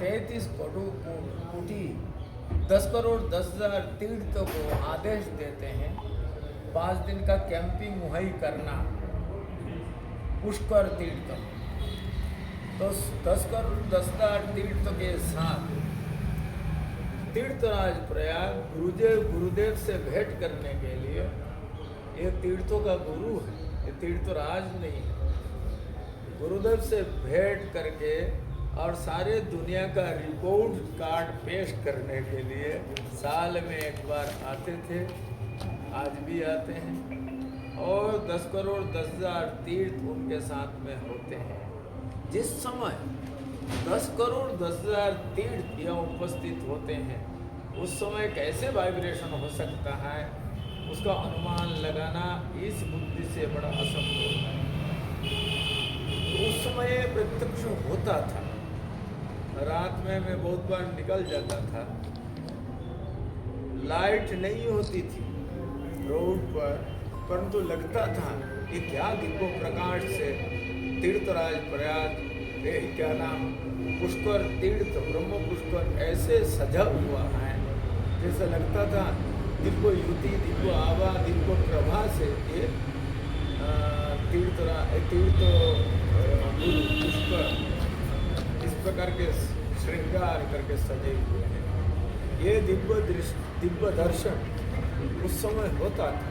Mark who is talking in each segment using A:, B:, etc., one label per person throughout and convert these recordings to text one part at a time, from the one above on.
A: 33 कोटि 10 करोड़ 10,000 तीर्थों को आदेश देते हैं 5 दिन का कैंपिंग वहीं करना पुष्कर तीर्थ। तो 10 करोड़ 10,000 तीर्थ के साथ तीर्थराज प्रयाग गुरुदेव से भेंट करने के लिए, ये तीर्थों का गुरु है, ये तीर्थराज नहीं है, गुरुदेव से भेंट करके और सारे दुनिया का रिपोर्ट कार्ड पेश करने के लिए साल में एक बार आते थे, आज भी आते हैं। और 10 करोड़ 10,000 तीर्थ उनके साथ में होते हैं। जिस समय 10 करोड़ 10,000 तीर्थ यहाँ उपस्थित होते हैं, उस समय कैसे वाइब्रेशन हो सकता है, उसका अनुमान लगाना इस बुद्धि से बड़ा असंभव है। उस समय प्रत्यक्ष होता था, रात में मैं बहुत बार निकल जाता था, लाइट नहीं होती थी रोड पर, परंतु लगता था कि क्या दिव्य प्रकाश से तीर्थराज प्रयाग क्या नाम पुष्कर तीर्थ ब्रह्म पुष्कर ऐसे सजा हुआ है, जैसे लगता था दिव्य युति दिव्य आभा दिव्य प्रभा से ये तीर्थ पुष्कर इस प्रकार के श्रृंगार करके सजे हुए हैं। ये दिव्य दर्शन उस समय होता था,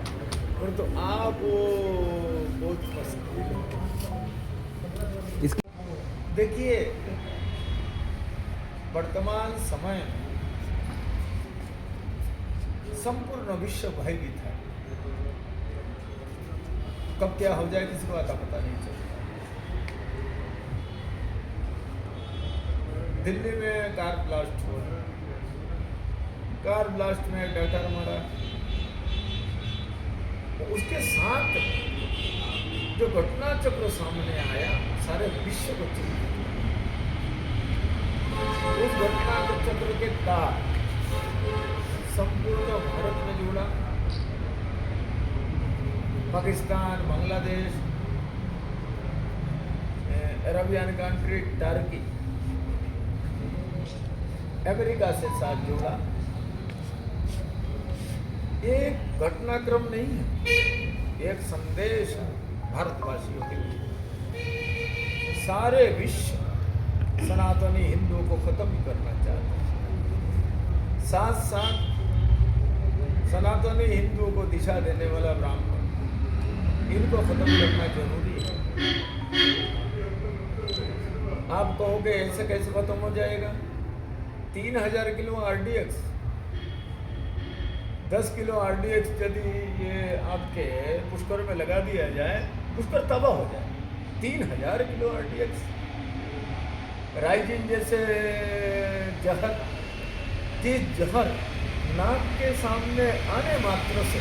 A: परंतु आप वो बहुत मुश्किल देखिए। वर्तमान समय में संपूर्ण विश्व भयभीत है, कब क्या हो जाए किसी को आता पता नहीं चलता। दिल्ली में कार ब्लास्ट हुआ, कार ब्लास्ट में डॉक्टर मरा, उसके साथ जो घटना चक्र सामने आया सारे विश्व को चिंतित। उस घटना चक्र के तार संपूर्ण भारत में जुड़ा, Pakistan, Bangladesh, Arabian country, Turkey, America से साथ जुड़ा। एक घटनाक्रम नहीं है, एक संदेश है भारतवासियों के लिए। सारे विश्व सनातनी हिंदुओं को खत्म करना चाहते हैं, साथ साथ सनातनी हिंदुओं को दिशा देने वाला ब्राह्मण, इनको खत्म करना जरूरी है। आप कहोगे ऐसे कैसे खत्म हो जाएगा? 3,000 किलो RDX, 10 किलो RDX यदि ये आपके पुष्कर में लगा दिया जाए, पुष्कर तबाह हो जाए। 3,000 किलो RDX राइजिन जैसे जहर, जिस जहर नाक के सामने आने मात्र से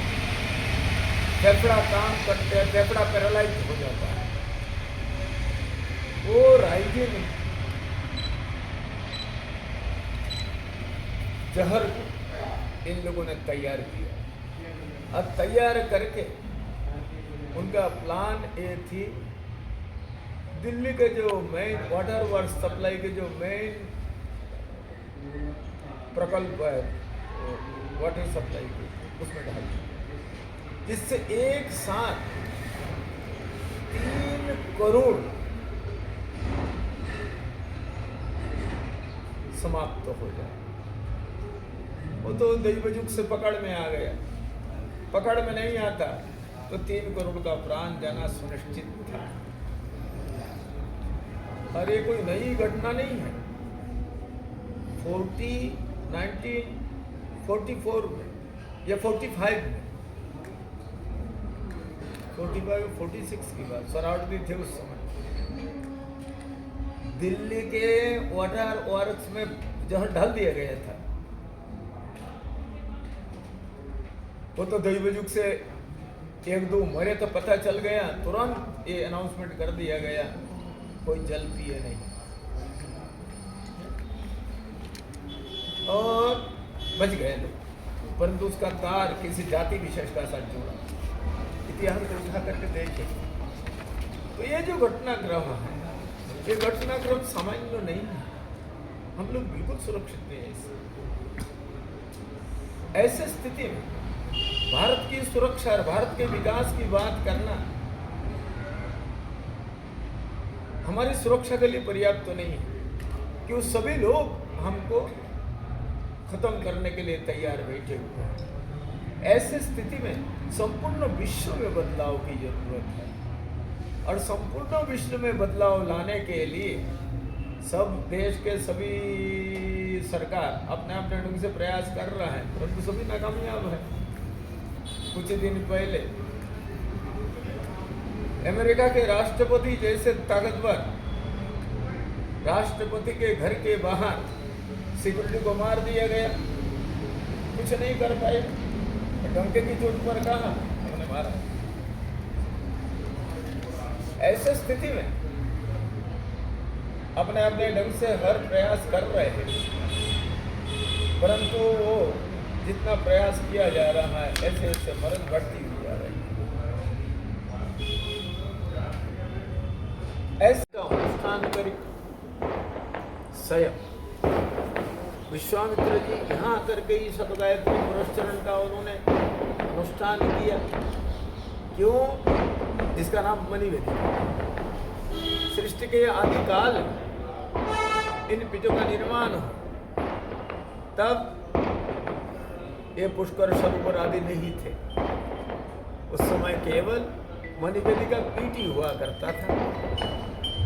A: फेफड़ा काम करते हैं, फेफड़ा पैरालाइज हो जाता है। वो राइजिन जहर को इन लोगों ने तैयार किया। अब तैयार करके उनका प्लान ये थी, दिल्ली के जो मेन वाटर वर्क सप्लाई के जो मेन प्रकल्प है वाटर सप्लाई के, उसमें डाल दिया, जिससे एक साथ 3 करोड़ समाप्त हो जाए। वो तो दैवजुग से पकड़ में आ गया, पकड़ में नहीं आता तो 3 करोड़ का प्राण जाना सुनिश्चित था। और ये कोई नई घटना नहीं है। 1944 में या 45 में, 46 की बात, सरावटी थे उस समय, दिल्ली के वाटर वर्क्स में जहर डाल दिया गया था। वो तो दैवयुग से 1-2 मरे तो पता चल गया, तुरंत ये अनाउंसमेंट कर दिया गया, कोई जल पिए नहीं, और बच गए लोग। परंतु उसका तार किसी जाति विशेष का साथ जुड़ा। इतिहास को उठा करके देखें तो ये जो घटनाक्रम है, ये घटनाक्रम सामान्य नहीं है। हम लोग बिल्कुल सुरक्षित नहीं हैं इससे। ऐसे स्थिति में भारत की सुरक्षा और भारत के विकास की बात करना हमारी सुरक्षा के लिए पर्याप्त तो नहीं है, क्यों सभी लोग हमको खत्म करने के लिए तैयार बैठे हुए हैं। ऐसे स्थिति में संपूर्ण विश्व में बदलाव की जरूरत है, और संपूर्ण विश्व में बदलाव लाने के लिए सब देश के सभी सरकार अपने अपने ढंग से प्रयास कर रहा है, परंतु सभी नाकामयाब है। कुछ दिन पहले अमेरिका के राष्ट्रपति जैसे ताकतवर राष्ट्रपति के घर के बाहर सिक्योरिटी को मार दिया गया, कुछ नहीं कर पाए, डंके की चोट पर कहा उन्होंने मारा। ऐसे स्थिति में अपने अपने ढंग से हर प्रयास कर रहे हैं, परंतु वो जितना प्रयास किया जा रहा है ऐसे ऐसे मरण बढ़ती हुई जा रही है। ऐसा अनुष्ठान करी स्वयं विश्वामित्र जी यहाँ आकर के ही शतगायत्री पुरस्चरण का उन्होंने अनुष्ठान किया। क्यों? जिसका नाम मणिवेदिका। सृष्टि के आदिकाल इन पीठों का निर्माण हो, तब ये पुष्कर सरोवर आदि नहीं थे। उस समय केवल मणिवेदिका पीठ ही हुआ करता था।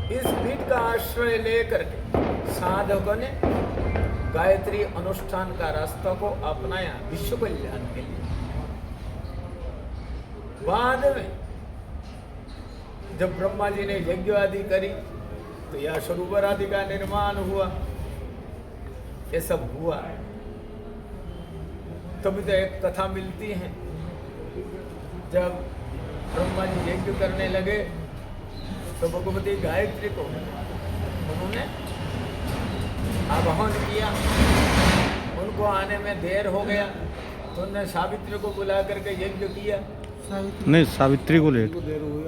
A: इस पीठ का आश्रय लेकर के साधकों ने गायत्री अनुष्ठान का रास्ता को अपनाया विश्व कल्याण के लिए। बाद में जब ब्रह्मा जी ने यज्ञ आदि करी तो यह सरोवर आदि का निर्माण हुआ। ये सब हुआ तभी तो एक कथा मिलती है, जब ब्रह्मा जी यज्ञ करने लगे तो भगवती गायत्री को उन्होंने आवाहन किया। उनको आने में देर हो गया तो उन्होंने सावित्री को बुला करके यज्ञ किया।
B: नहीं, सावित्री को लेट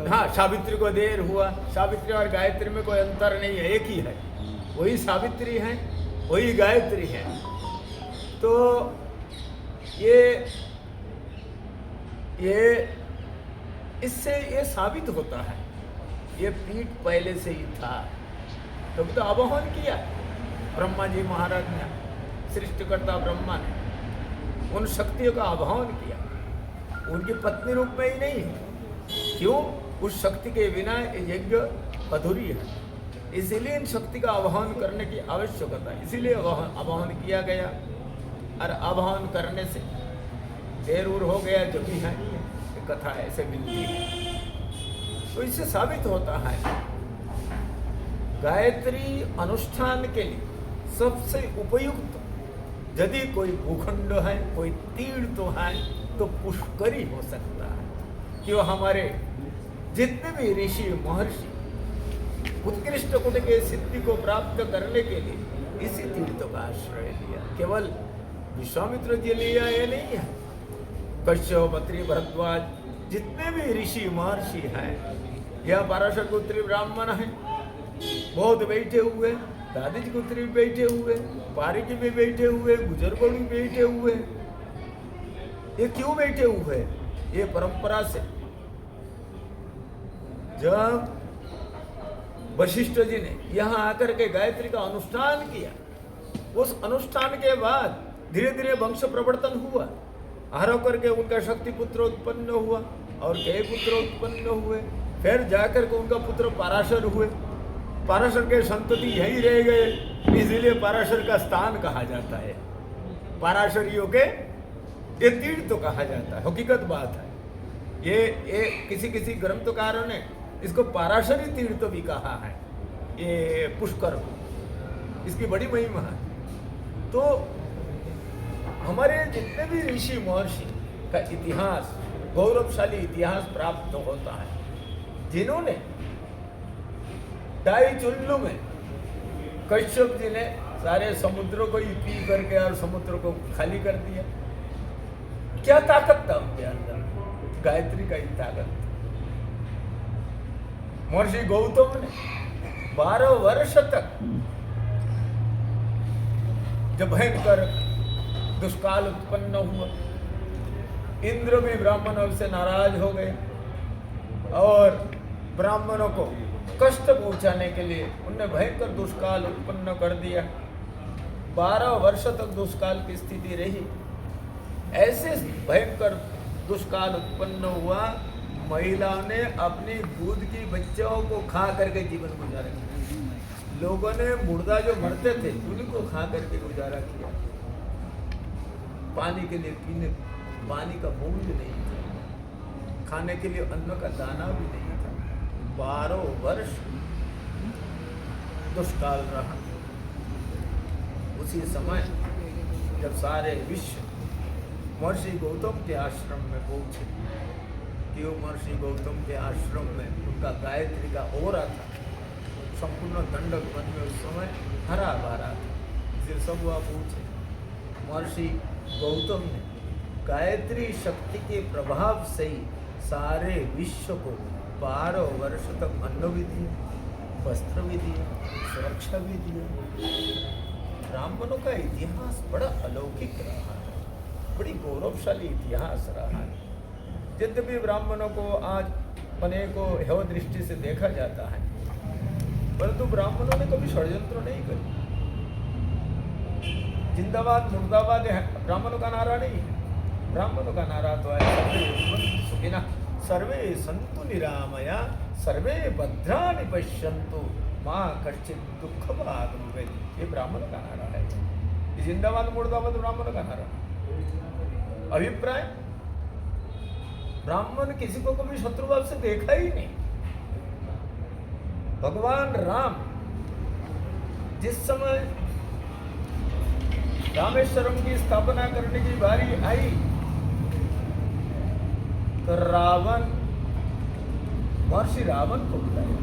A: हाँ, सावित्री को देर हुआ। सावित्री और गायत्री में कोई अंतर नहीं है, एक ही है। वही सावित्री है, वही गायत्री है। तो ये इससे ये साबित होता है ये पीठ पहले से ही था। तब तो आवाहन किया ब्रह्मा जी महाराज ने, सृष्टिकर्ता ब्रह्मा ने उन शक्तियों का आवाहन किया। उनकी पत्नी रूप में ही नहीं है। क्यों? उस शक्ति के बिना यज्ञ अधूरी है। इसीलिए इन शक्ति का आवाहन करने की आवश्यकता है, इसीलिए आवाहन किया गया। और आवाहन करने से देर उर हो गया जो भी है, कथा ऐसे मिलती है। तो इससे साबित होता है गायत्री अनुष्ठान के लिए सबसे उपयुक्त यदि कोई भूखंड है, कोई तीर्थ तो है, तो पुष्करी हो सकता है। क्यों? हमारे जितने भी ऋषि महर्षि उत्कृष्ट कोटि के सिद्धि को प्राप्त करने के लिए इसी तीर्थों का आश्रय लिया। केवल विश्वामित्र जी लिया ये नहीं है, कश्यप, अत्रि, भरद्वाज जितने भी ऋषि महर्षि हैं, यह पाराशर गोत्री ब्राह्मण हैं, बहुत बैठे हुए, दादिज गोत्री भी बैठे हुए, पारिक भी बैठे हुए, गुजरगोड़ भी बैठे हुए। ये क्यों बैठे हुए? ये परंपरा से जब वशिष्ठ जी ने यहाँ आकर के गायत्री का अनुष्ठान किया, उस अनुष्ठान के बाद धीरे धीरे वंश प्रवर्तन हुआ। हर होकर के उनका शक्ति पुत्र उत्पन्न हुआ और कई पुत्र उत्पन्न हुए। फिर जाकर के उनका पुत्र पाराशर हुए। पाराशर के संतति यही रह गए, इसलिए पाराशर का स्थान कहा जाता है। पाराशरियों के ये तीर्थ तो कहा जाता है। हकीकत बात है ये किसी किसी ग्रंथकारों ने इसको पाराशरी तीर्थ भी कहा है। ये पुष्कर इसकी बड़ी महिमा है। तो हमारे जितने भी ऋषि महर्षि का इतिहास, गौरवशाली इतिहास प्राप्त होता है, जिन्होंने डाई चुल्लू में कश्यप जी ने सारे समुद्रों को ही पी करके और समुद्र को खाली कर दिया। क्या ताकत था उनके अंदर? गायत्री का ही ताकत। महर्षि गौतम ने 12 वर्ष तक जब भयंकर दुष्काल उत्पन्न हुआ, इंद्र भी ब्राह्मणों से नाराज हो गए और ब्राह्मणों को कष्ट पहुंचाने के लिए उनने भयंकर दुष्काल उत्पन्न कर दिया। 12 वर्ष तक दुष्काल की स्थिति रही। ऐसे भयंकर दुष्काल उत्पन्न हुआ, महिलाओं ने अपनी दूध की बच्चों को खा करके जीवन गुजारा किया। लोगों ने मुर्दा जो मरते थे उनको खा करके गुजारा किया। पानी के लिए पीने पानी का मूल्य नहीं था, खाने के लिए अन्न का दाना भी नहीं था। 12 वर्ष दुष्काल रहा। उसी समय जब सारे विश्व महर्षि गौतम के आश्रम में पहुंचे, कि वो महर्षि गौतम के आश्रम में उनका गायत्री का ओरा था। संपूर्ण दंडक वन में उस समय हरा भरा था। इसलिए सब वह पूछे, महर्षि गौतम ने गायत्री शक्ति के प्रभाव से ही सारे विश्व को 12 वर्ष तक अन्न भी दिया, वस्त्र भी दिया, सुरक्षा भी दिया। ब्राह्मणों का इतिहास बड़ा अलौकिक रहा है, बड़ी गौरवशाली इतिहास रहा है। यद्यपि ब्राह्मणों को आज अनेकों हेय दृष्टि से देखा जाता है, परंतु ब्राह्मणों ने कभी षड्यंत्र नहीं करी। जिंदाबाद मुर्दाबाद ब्राह्मणों का नारा नहीं है। ब्राह्मणों का नारा तो है सर्वे सन्तु निरामया सर्वे भद्राणि पश्यन्तु मां कश्चित् दुःख भाग भवेत्। ये ब्राह्मणों का नारा है। ये जिंदाबाद मुर्दाबाद ब्राह्मणों का नारा। अभिप्राय, ब्राह्मण किसी को कभी शत्रुभाव से देखा ही नहीं। भगवान राम जिस समय रामेश्वरम की स्थापना करने की बारी आई तो रावण महर्षि रावण को बुलाया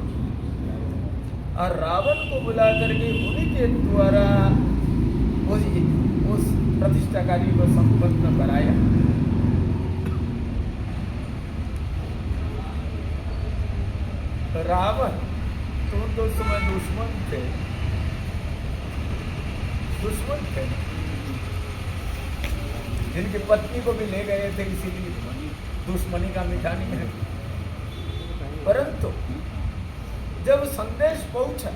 A: और रावण को बुला करके उन्हीं के द्वारा उस प्रतिष्ठा कार्य को संपन्न कराया। रावण तो उस समय दुश्मन थे, जिनकी पत्नी को भी ले गए थे, इसीलिए दुश्मनी का मिटानी है। परंतु जब संदेश पहुंचा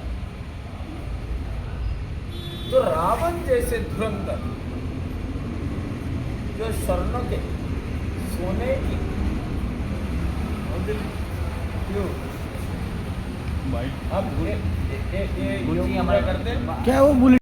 A: तो रावण जैसे धुरंधर जो स्वर्ण के सोने की क्यों अब ये करते
B: क्या वो बुलेट